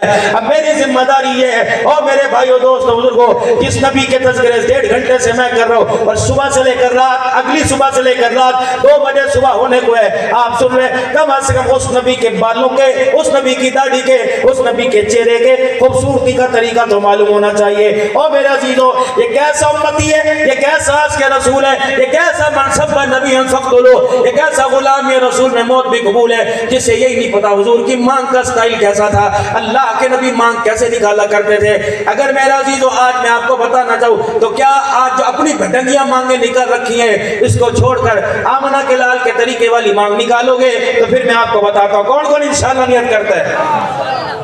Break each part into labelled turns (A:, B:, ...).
A: ہے. اب میری ذمہ داری یہ ہے اور میرے بھائیوں دوستوں بزرگوں جس نبی کے تذکرے 1.5 گھنٹے سے میں کر رہا ہوں اور صبح سے لے کر رات اگلی صبح سے لے کر رات 2 بجے صبح ہونے کو ہے آپ سن رہے کم از کم اس نبی کے بالوں کے اس نبی کی داڑھی کے اس نبی کے چہرے کے خوبصورتی کا طریقہ تو معلوم ہونا چاہیے. اور میرے عزیزوں یہ کیسا امتی ہے یہ کیسا اس کے رسول ہے یہ کیسا منصب نبی فقدلو یہ کیسا غلام رسول میں موت بھی قبول ہے جسے یہی نہیں پتا حضور کی مانگ کا سٹائل کیسا تھا اللہ کے نبی مانگ کیسے نکالا کرتے تھے. اگر میرا عزیزوں آج میں آپ کو بتانا چاہوں تو کیا آج جو اپنی بھٹنگیاں مانگیں نکال رکھی ہیں اس کو چھوڑ کر آمنہ کے لال کے طریقے والی مانگ نکالو گے تو پھر میں آپ کو بتاتا ہوں کون کون انشاءاللہ نیت کرتا ہے.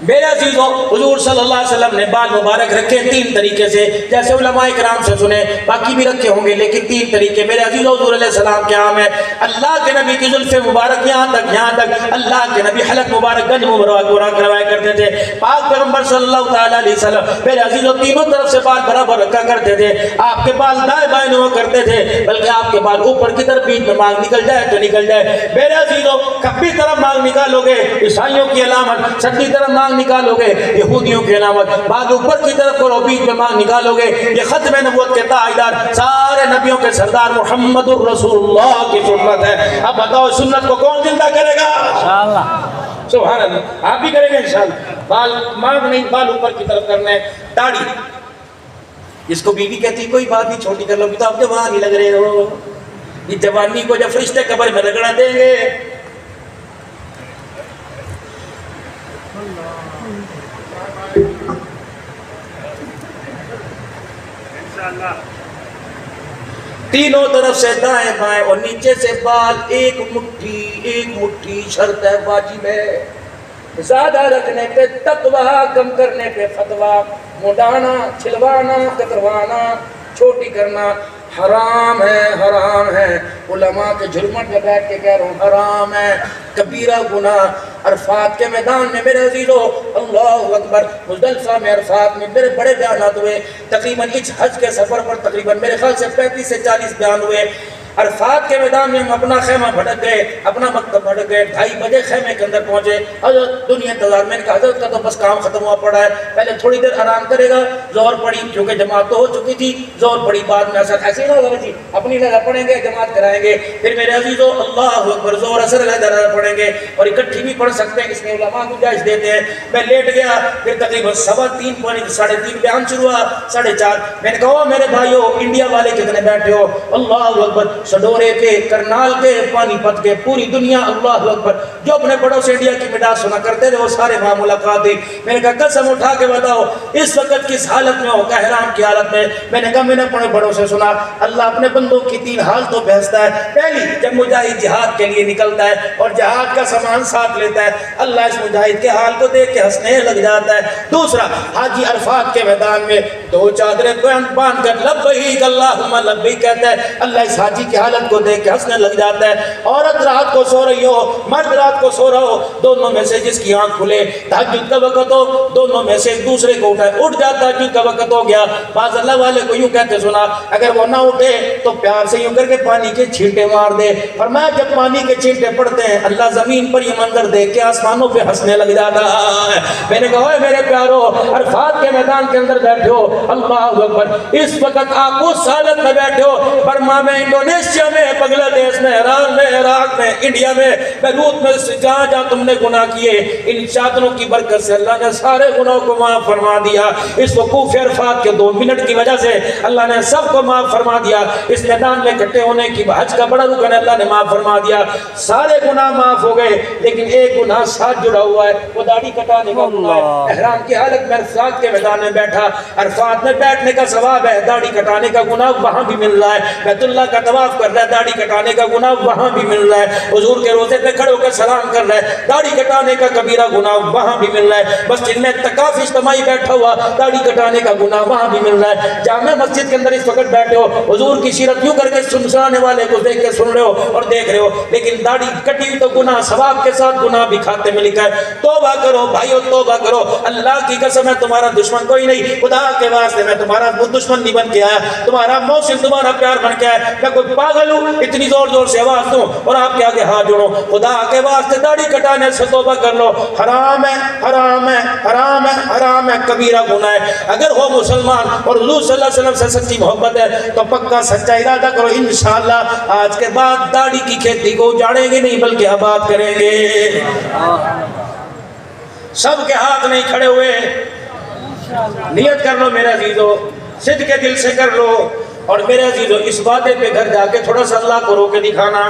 A: میرے عزیزوں حضور صلی اللہ علیہ وسلم نے بال مبارک رکھے 3 طریقے سے جیسے علماء کرام سے سنے باقی بھی رکھے ہوں گے لیکن 3 طریقے. میرے عزیزوں حضور علیہ السلام کے عام ہے اللہ کے نبی کی زلف مبارک یہاں تک اللہ کے نبی حلق مبارک گنج مبارک کروایا کرتے تھے. پاک پیغمبر صلی اللہ تعالیٰ علیہ وسلم میرے عزیزوں تینوں طرف سے بال برابر رکھا کرتے تھے. آپ کے بال دائیں بائیں نہیں ہوا کرتے تھے بلکہ آپ کے بال اوپر کی طرف بیچ میں مانگ نکل جائے تو نکل جائے. میرے عزیزوں کبھی طرف مانگ نکالو گے عیسائیوں کی علامت سچی طرف مانگ نکالو گے یہودیوں کی علامت بال اوپر کی طرف کرو بیچ میں مانگ نکالو گے یہ ختم نبوت کے تاجدار سارے نبیوں کے سردار محمد الرسول اللہ کی سنت ہے. اب بتاؤ سنت کو کون زندہ کرے گا؟ انشاءاللہ سبحان اللہ آپ بھی کریں گے انشاءاللہ. بال مانگ نہیں بال اوپر کی طرف کرنا ہے. داڑھی اس کو بیوی کہتی کوئی بات نہیں چھوٹی کر لو تو آپ جوان ہی لگ رہے ہو یہ جوانی کو جب فرشتے قبر میں رگڑا دیں گے. تینوں طرف سے دائیں بائیں اور نیچے سے بال ایک مٹھی شرط ہے واجب ہے. زیادہ رکھنے پہ تقوی کم کرنے پہ فتویٰ مڈانا چھلوانا کتروانا چھوٹی کرنا حرام ہے. علماء کے جھرمٹ میں بیٹھ کے کہہ رہا ہوں حرام ہے کبیرہ گناہ. عرفات کے میدان میں میرے عزیزو اللہ اکبر مزدلفہ میں عرفات میں میرے بڑے بیانات ہوئے تقریباً اس حج کے سفر پر تقریباً میرے خیال سے 35 سے 40 بیان ہوئے. عرفات کے میدان میں ہم اپنا خیمہ بھٹک گئے اپنا مکتب بھٹک گئے 2:30 بجے خیمے کے اندر پہنچے. حضرت دنیا انتظار میں نے کہا حضرت کا تو بس کام ختم ہوا پڑا ہے پہلے تھوڑی دیر آرام کرے گا. ظہر پڑھی کیونکہ جماعت تو ہو چکی تھی ظہر پڑھی بعد میں اثر ایسے نہ ہوگا جی اپنی نظر پڑھیں گے جماعت کرائیں گے پھر میرے عزیزوں اللہ اکبر ظہر اثر نظر پڑھیں گے اور اکٹھی بھی پڑھ سکتے ہیں اس میں علماء گنجائش دیتے ہیں. میں لیٹ گیا پھر تقریباً 3:15 پونے 3:30 بیان شروع ہوا 4:30 میں نے کہا میرے بھائیو انڈیا والے کتنے بیٹھے ہو اللہ اکبر سڈورے کے کرنال کے پانی پت کے پوری دنیا اللہ اکبر جو اپنے بڑوں سے انڈیا کی مٹاس سنا کرتے تھے وہ سارے وہاں ملاقات ہوئی. میں نے کہا قسم اٹھا کے بتاؤ اس وقت کس حالت میں ہو احرام کی حالت میں نے کہا میں نے اپنے بڑوں سے سنا اللہ اپنے بندوں کی 3 حالتوں بھیجتا ہے. پہلی جب مجاہد جہاد کے لیے نکلتا ہے اور جہاد کا سامان ساتھ لیتا ہے اللہ اس مجاہد کے حال کو دیکھ کے ہنسنے لگ جاتا ہے. دوسرا حاجی عرفات کے میدان میں 2 چادریں باندھ کر لبیک اللہم لبیک کہتا ہے اللہ اس حاجی کی حالت کو دیکھ کے ہنسنے لگ جاتا ہے. عورت رات کو سو رہی ہو مرد رات کو سو رہا ہو دونوں میں سے جس کی آنکھ کھلے تہجد کا وقت ہو دونوں میں سے دوسرے کو اٹھائے اٹھ جاتا تہجد کا وقت ہو گیا. بعض اللہ والے کو یوں کہتے سنا اگر وہ نہ اٹھے تو پیار سے یوں کر کے پانی کے چھینٹے مار دے. فرمایا جب پانی کے چھینٹے پڑتے ہیں اللہ زمین پر یہ منظر دیکھ کے آسمانوں پہ ہنسنے لگ جاتا ہے. میں نے کہا میرے پیارو عرفات کے میدان کے اندر بیٹھے ہو اللہ اکبر اس وقت آپ اس حالت میں بیٹھے ہو برما میں انڈونیشیا میں بنگلہ دیش میں ایران میں عراق میں انڈیا میں بیروت میں جہاں جہاں تم نے گناہ کیے ان چادروں کی برکت سے اللہ نے سارے گناہوں کو معاف فرما دیا. اس وقوف عرفات کے 2 منٹ کی وجہ سے اللہ نے سب کو معاف فرما دیا. اس میدان میں اکٹھے ہونے کی حج کا بڑا رکن اللہ نے معاف فرما دیا. سارے گناہ معاف ہو گئے لیکن ایک گناہ ساتھ جڑا ہوا ہے وہ داڑھی کٹانے کا گناہ ہے. احرام کی حالت میں عرفات کے میدان میں بیٹھا عرفات میں بیٹھنے کا ثواب ہے داڑھی کٹانے کا گناہ وہاں بھی مل رہا ہے. بیت اللہ کا طواف کر رہا ہے داڑھی کٹانے کا گناہ وہاں بھی مل رہا ہے. حضور کے روزے پہ کھڑے ہو کر سلام کر رہا ہے داڑھی کٹانے کا کبیرہ گناہ وہاں بھی مل رہا ہے. مسجد میں اعتکاف اجتماعی بیٹھا ہوا داڑھی کٹانے کا گناہ وہاں بھی مل رہا ہے. جامع مسجد کے اندر اس وقت بیٹھے ہو حضور کی سیرت یوں کر کے سنانے والے کو دیکھ کے سن رہے ہو اور دیکھ رہے ہو لیکن داڑھی کٹی ہوئی تو گناہ ثواب کے ساتھ گناہ بھی کھاتے میں لکھا ہے. توبہ کرو بھائیو توبہ کرو اللہ کی قسم ہے تمہارا دشمن کوئی نہیں. خدا کے واسطے میں تمہارا وہ دشمن نہیں بن کے آیا تمہارا محسن تمہارا پیار بن کے آیا. میں کوئی پاگل ہوں اتنی زور زور سے آواز دوں اور آپ کے آگے ہاتھ جوڑو. خدا کے واسطے داڑھی کٹانے سے توبہ کر لو. حرام ہے حرام ہے، کبیرہ گناہ ہے۔ اگر ہو مسلمان اور حضور صلی اللہ علیہ وسلم سے سچی محبت ہے تو پکا سچا ارادہ کرو، انشاءاللہ آج کے بعد داڑھی کی کھیتی کو اجاڑیں گے نہیں بلکہ آباد کریں گے۔ سب کے ہاتھ نہیں کھڑے ہوئے، نیت کر لو میرے عزیزو، صدق کے دل سے کر لو، اور میرے عزیزو اس وعدے پہ گھر جا کے تھوڑا سا اللہ کو رو کے دکھانا۔